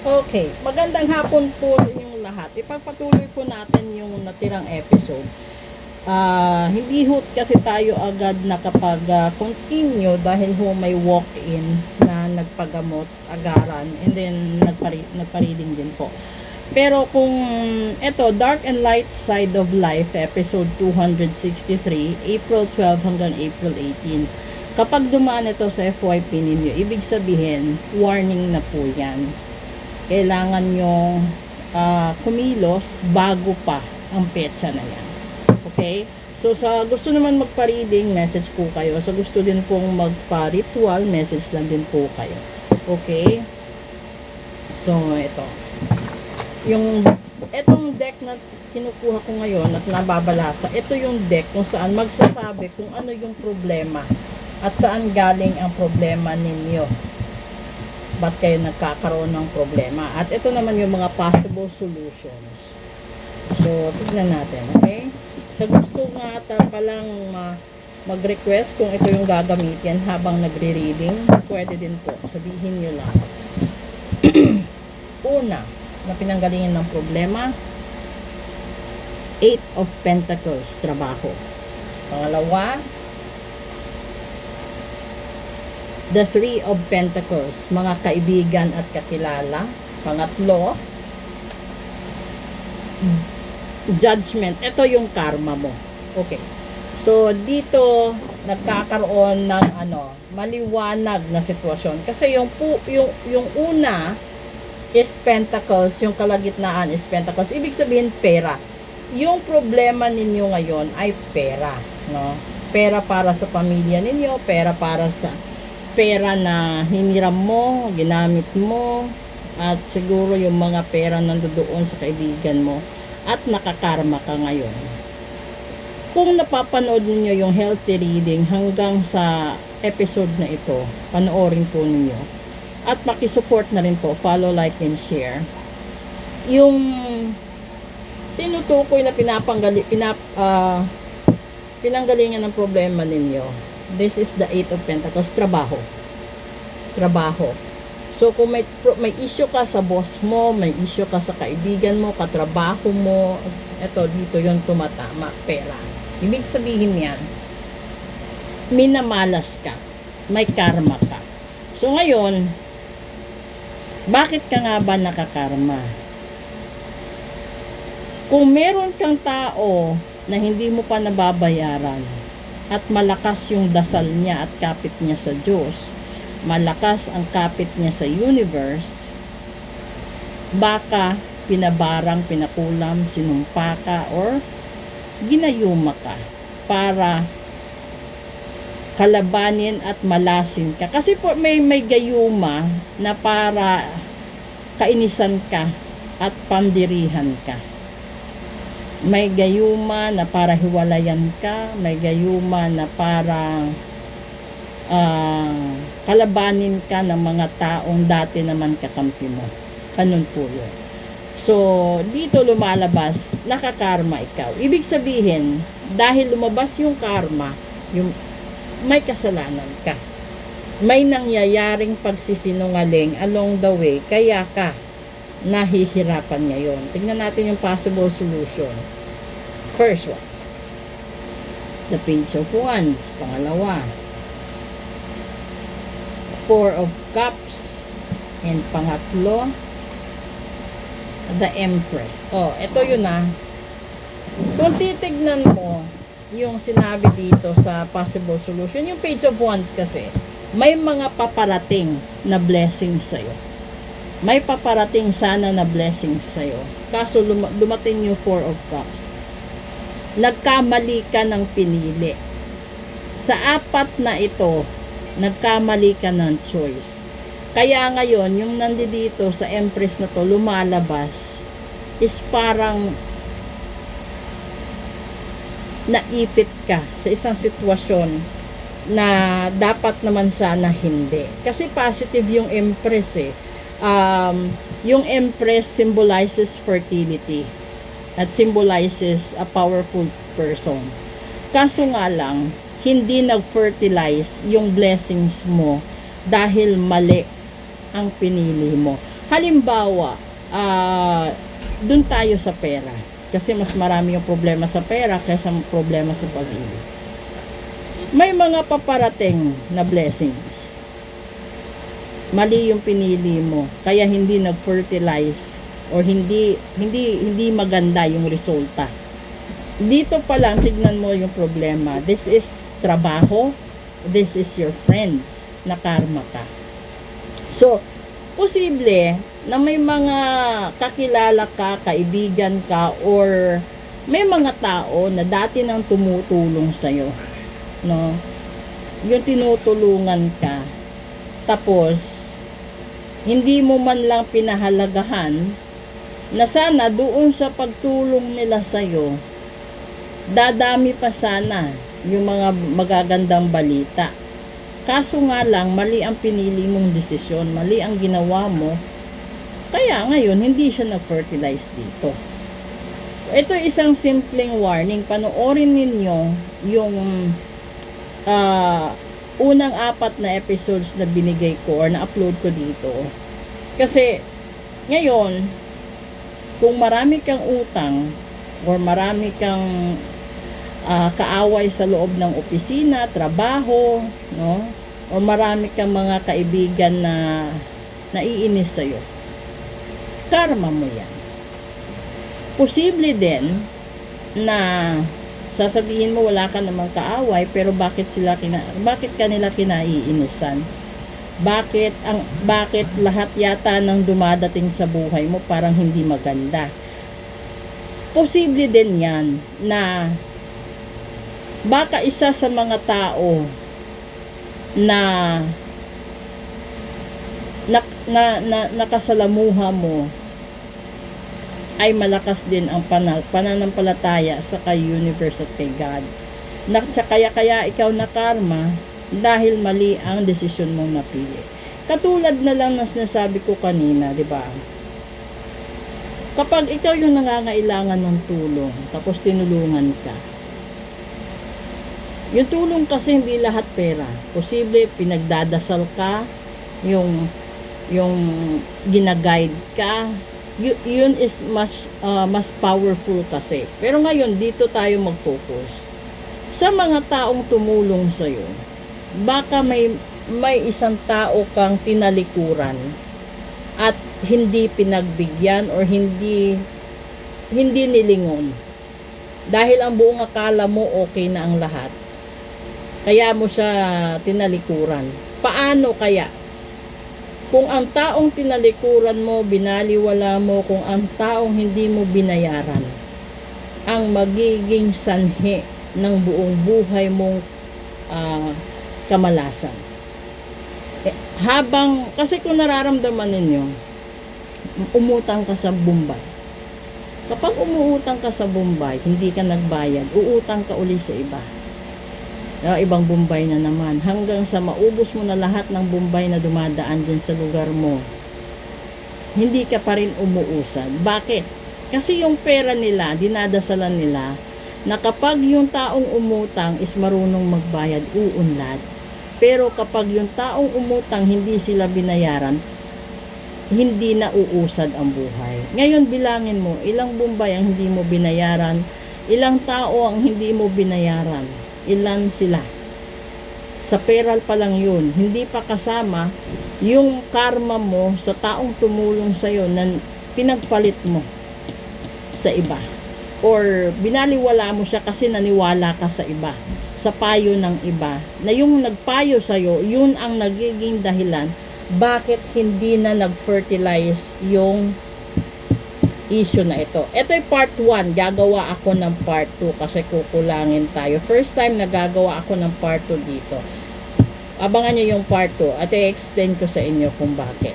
Okay, magandang hapon po sa inyong lahat. Ipagpatuloy po natin yung natirang episode. Hindi ho kasi tayo agad nakapag-continue dahil ho may walk-in na nagpagamot agaran and then nagpa-reading din po. Pero kung ito, Dark and Light Side of Life, episode 263, April 12 hanggang April 18. Kapag dumaan ito sa FYP ninyo, ibig sabihin, warning na po yan. Kailangan yung kumilos bago pa ang petsa na yan. Okay? So, sa gusto naman magpa-reading, message po kayo. Sa gusto din pong magpa-ritual, message lang din po kayo. Okay? So, ito. Itong deck na kinukuha ko ngayon at nababalasa, ito yung deck kung saan magsasabi kung ano yung problema at saan galing ang problema ninyo. Ba't kayo nagkakaroon ng problema? At ito naman yung mga possible solutions. So, tignan natin, okay? Sa gusto nga palang mag-request kung ito yung gagamitin habang nagre-reading, pwede din po. Sabihin nyo lang. Una, na pinanggalingan ng problema, 8 of Pentacles, trabaho. Pangalawa, the 3 of Pentacles, mga kaibigan at kakilala. Pangatlo, Judgment. Ito yung karma mo. Okay. So, dito, nagkakaroon ng maliwanag na sitwasyon. Kasi yung una is Pentacles, yung kalagitnaan is Pentacles. Ibig sabihin, pera. Yung problema ninyo ngayon ay pera. No? Pera para sa pamilya ninyo, pera para sa pera na hiniram mo, ginamit mo, at siguro yung mga pera nandoon sa kaibigan mo at nakakarma ka ngayon. Kung napapanood niyo yung healthy reading hanggang sa episode na ito, panoorin po niyo at pakisupport na rin po, follow, like, and share. Yung tinutukoy na pinanggalingan ng problema ninyo, this is the 8 of Pentacles, trabaho. Trabaho. So, kung may issue ka sa boss mo, may issue ka sa kaibigan mo, katrabaho mo, eto, dito yung tumatama, pera. Ibig sabihin yan, minamalas ka, may karma ka. So, ngayon, bakit ka nga ba nakakarma? Kung meron kang tao na hindi mo pa nababayaran, at malakas yung dasal niya at kapit niya sa Diyos, malakas ang kapit niya sa universe, baka pinabarang, pinakulam, sinumpa ka, or ginayuma ka para kalabanin at malasin ka. Kasi po may gayuma na para kainisan ka at pandirihan ka. May gayuma na para hiwalayan ka, may gayuma na para kalabanin ka ng mga taong dati naman kakampi mo. Ganun po yun. So, dito lumalabas, nakakarma ikaw. Ibig sabihin, dahil lumabas yung karma, may kasalanan ka. May nangyayaring pagsisinungaling along the way, kaya ka nahihirapan ngayon. Tingnan natin yung possible solution. First one, the Page of Wands. Pangalawa, 4 of Cups. And pangatlo, the Empress. Oh, ito yun Kung titignan mo yung sinabi dito sa possible solution, yung Page of Wands kasi, may mga paparating na blessings sa'yo. May paparating sana na blessings sa'yo. Kaso dumating yung 4 of Cups. Nagkamali ka ng pinili. Sa 4 na ito, nagkamali ka ng choice. Kaya ngayon, yung nandito sa Empress na to, lumalabas, is parang naipit ka sa isang sitwasyon na dapat naman sana hindi. Kasi positive yung Empress yung Empress symbolizes fertility at symbolizes a powerful person. Kaso nga lang, hindi nag-fertilize yung blessings mo dahil mali ang pinili mo. Halimbawa, dun tayo sa pera. Kasi mas marami yung problema sa pera kaysa problema sa pag-ibig. May mga paparating na blessings. Mali yung pinili mo, kaya hindi nag-fertilize or hindi maganda yung resulta. Dito pa lang tignan mo yung problema. This is trabaho, this is your friends na karma ka. So, posible na may mga kakilala ka, kaibigan ka, or may mga tao na dati nang tumutulong sa'yo, no? Yung tinutulungan ka, tapos hindi mo man lang pinahalagahan na sana doon sa pagtulong nila sa'yo, dadami pa sana yung mga magagandang balita. Kaso nga lang, mali ang pinili mong desisyon, mali ang ginawa mo, kaya ngayon hindi siya nag-fertilize dito. Ito isang simpleng warning. Panoorin ninyo yung unang 4 na episodes na binigay ko or na-upload ko dito. Kasi ngayon, kung marami kang utang or marami kang kaaway sa loob ng opisina, trabaho, no? O marami kang mga kaibigan na naiinis sa'yo, karma mo yan. Posible din na sasabihin mo wala ka namang kaaway, pero bakit kanila kinaiinisan? Bakit lahat yata ng dumadating sa buhay mo parang hindi maganda? Posible din yan na baka isa sa mga tao na nakasalamuha mo ay malakas din ang pananampalataya sa kay universe at kay God. Kaya ikaw na karma dahil mali ang desisyon mong napili. Katulad na lang na sinasabi ko kanina, di ba? Kapag ikaw yung nangangailangan ng tulong, tapos tinulungan ka, yung tulong kasi hindi lahat pera. Posible pinagdadasal ka, yung ginaguide ka, yun is mas powerful kasi. Pero ngayon, dito tayo mag-focus. Sa mga taong tumulong sa'yo, baka may isang tao kang tinalikuran at hindi pinagbigyan or hindi nilingon. Dahil ang buong akala mo okay na ang lahat. Kaya mo siya tinalikuran. Paano kaya? Kung ang taong tinalikuran mo, binaliwala mo, kung ang taong hindi mo binayaran, ang magiging sanhi ng buong buhay mong kamalasan. Kasi kung nararamdaman ninyo, umutang ka sa Bombay. Kapag umuutang ka sa Bombay, hindi ka nagbayad, uutang ka uli sa iba. Ibang Bombay na naman, hanggang sa maubos mo na lahat ng Bombay na dumadaan dyan sa lugar mo, hindi ka pa rin umuusad. Bakit? Kasi yung pera nila, dinadasalan nila, na kapag yung taong umutang is marunong magbayad, uunlad. Pero kapag yung taong umutang, hindi sila binayaran, hindi na uusad ang buhay. Ngayon, bilangin mo, ilang Bombay ang hindi mo binayaran, ilang tao ang hindi mo binayaran. Ilan sila? Sa peral pa lang yun. Hindi pa kasama yung karma mo sa taong tumulong sa'yo na pinagpalit mo sa iba. Or binaliwala mo siya kasi naniwala ka sa iba. Sa payo ng iba. Na yung nagpayo sa'yo, yun ang nagiging dahilan bakit hindi na nag-fertilize yung issue na ito. Ito ay part 1. Gagawa ako ng part 2 kasi kukulangin tayo. First time nagagawa ako ng part 2 dito. Abangan nyo yung part 2 at i-explain ko sa inyo kung bakit.